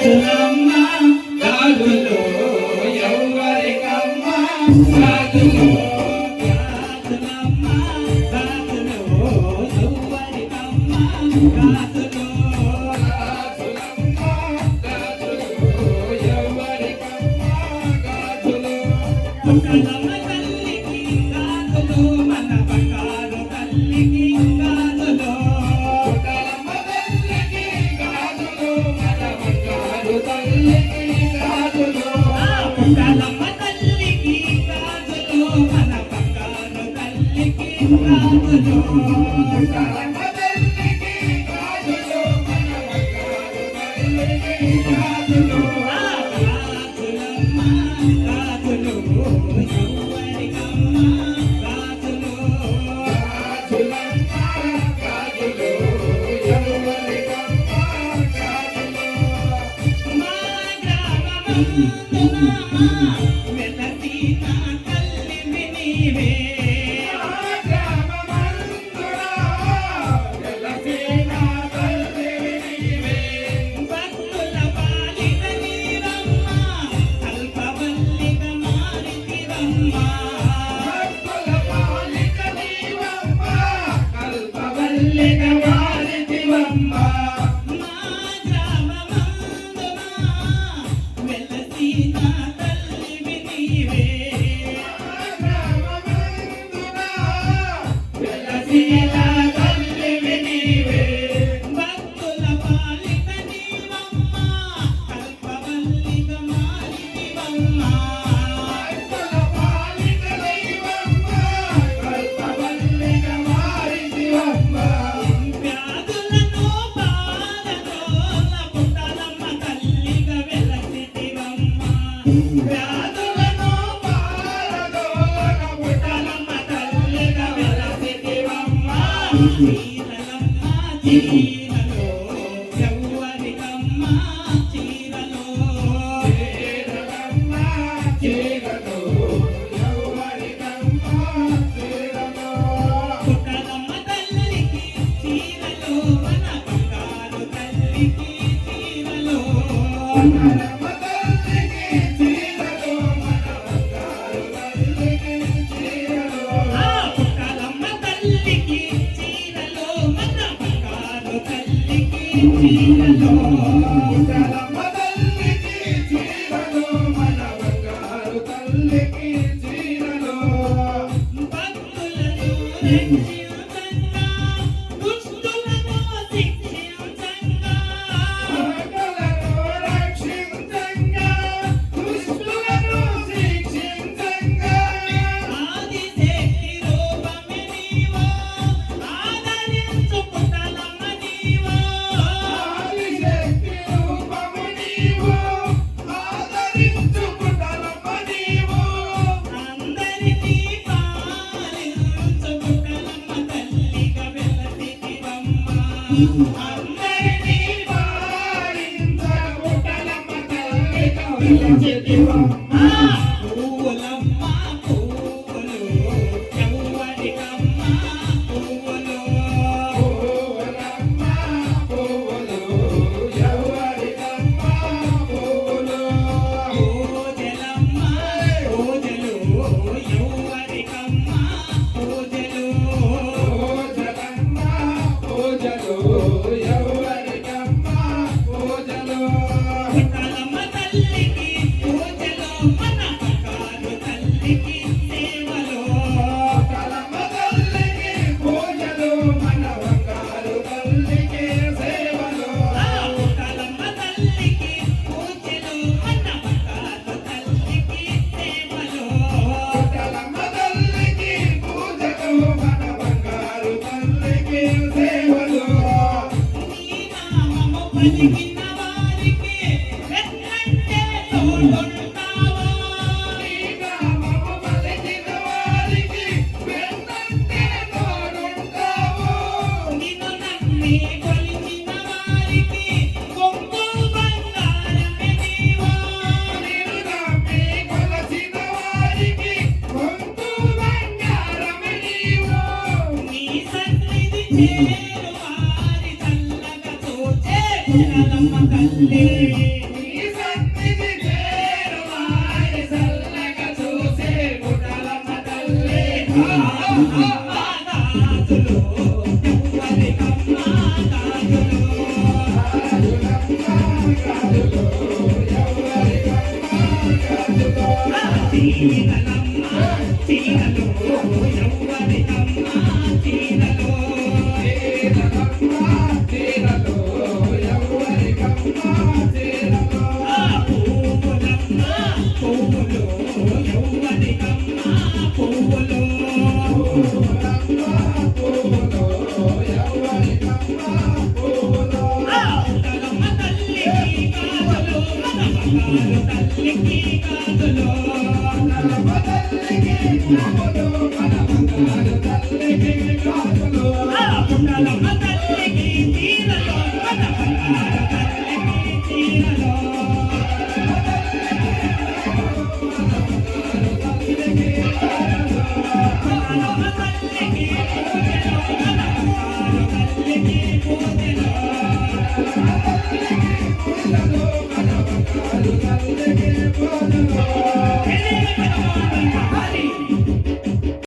గాజులమ్మ గాజులు ఎవరికమ్మ గాజులు గాజులమ్మ గాజులు ఎవరికమ్మ గాజులు గాజులమ్మ గాజులు ఎవరికమ్మ గాజులు పుట్టలమ్మ తల్లికి గాజులు మన బంగారు తల్లికి గాజులు పుట్టలమ్మ తల్లికి గాజులు మన బంగారు తల్లికి గాజులు పుట్టలమ్మ తల్లికి గాజులు మన బంగారు తల్లికి గాజులు గాజులమ్మ గాజులు ఎవరికమ్మ గాజులు గాజులమ్మ గాజులు ఎవరికమ్మ గాజులు మా గ్రామమందున వెలసి నా తల్లివి నీవే భక్తుల పాలిట నీవమ్మ కల్పవల్లిగా మారితివమ్మ కల్పవల్లిగా మారితివమ్మ మా గ్రామమందున వెలసి నా తల్లివి నీవే వెలసి నా తల్లివి నీవే భక్తుల పాలిట నీవమ్మ కల్పవల్లిగా మారితివమ్మ వ్యాధులను బాధలోన పుట్టలమ్మ తల్లిగా వెలసితివమ్మ వ్యాధులను బాధలోన పుట్టలమ్మ తల్లిగా వెలసితివమ్మ చీరలమ్మ చీరలో ఎవరికమ్మ చీరలో చీరలమ్మ చీరలో ఎవరికమ్మ చీరలో పుట్టలమ్మ తల్లికి చీరలో మన బంగారు తల్లికి చీరలో పుట్టలమ్మ తల్లికి చీరలో మన బంగారు తల్లికి చీరలో పుట్టలమ్మ తల్లికి చీరలో మన బంగారు తల్లికి చీరలో పుట్టలమ్మ తల్లికి చీరలో మన బంగారు తల్లికి చీరలో భక్తులను రక్షించంగా దుష్టులను శిక్షించంగా భక్తులను రక్షించంగా దుష్టులను శిక్షించంగా ఆదిశక్తి రూపమే నీవో ఆదరించు పుట్టలమ్మ నీవో ఆదిశక్తి రూపమే నీవో ఆదరించు పుట్టలమ్మ నీవో అందరినీ పాలించు పుట్టలమ్మ తల్లిగా వెలసితివమ్మ అందరినీ పాలించు పుట్టలమ్మ తల్లిగా వెలసితివమ్మ పువ్వులమ్మ పువ్వులు ఎవరికమ్మ పువ్వులు పువ్వులమ్మ పువ్వులు ఎవరికమ్మ పువ్వులు పూజలమ్మ పూజలు ఎవరికమ్మ పూజలు పూజలమ్మ పూజలు ఎవరికమ్మ పూజలు పుట్టలమ్మ తల్లికి పూజలు మన బంగారు తల్లికి సేవలు పుట్టలమ్మ తల్లికి పూజలు మన బంగారు తల్లికి సేవలు పుట్టలమ్మ తల్లికి పూజలు మన బంగారు తల్లికి సేవలు పుట్టలమ్మ తల్లికి పూజలు మన బంగారు తల్లికి సేవలు నీ నామము పలికిన వారికి వెన్నంటే తోడుంటావో నీ నామము పలికిన వారికి వెన్నంటే తోడుంటావో నిన్ను నమ్మి కొలిచిన వారికి కొంగు బంగారమే నీవో నిన్ను నమ్మి కొలిచిన వారికి కొంగు బంగారమే నీవో నీ సన్నిధి చేరు వారి చల్లగా చూచే పుట్టలమ్మ తల్లి గాజులు ఎవ్వరికమ్మ గాజులు చీరలమ్మ చీరలు ఎవ్వరికమ్మ చీరలు పువ్వులమ్మ పువ్వులు ఎవ్వరికమ్మ పువ్వులు పుట్టలమ్మ తల్లికి గాజులు తల్లికి గాజులు పుట్టలమ్మ తల్లికి చీరలు తల్లికి చీరలు పుట్టలమ్మ తల్లికి పూజలు తల్లికి పూజలు ఎల్లెల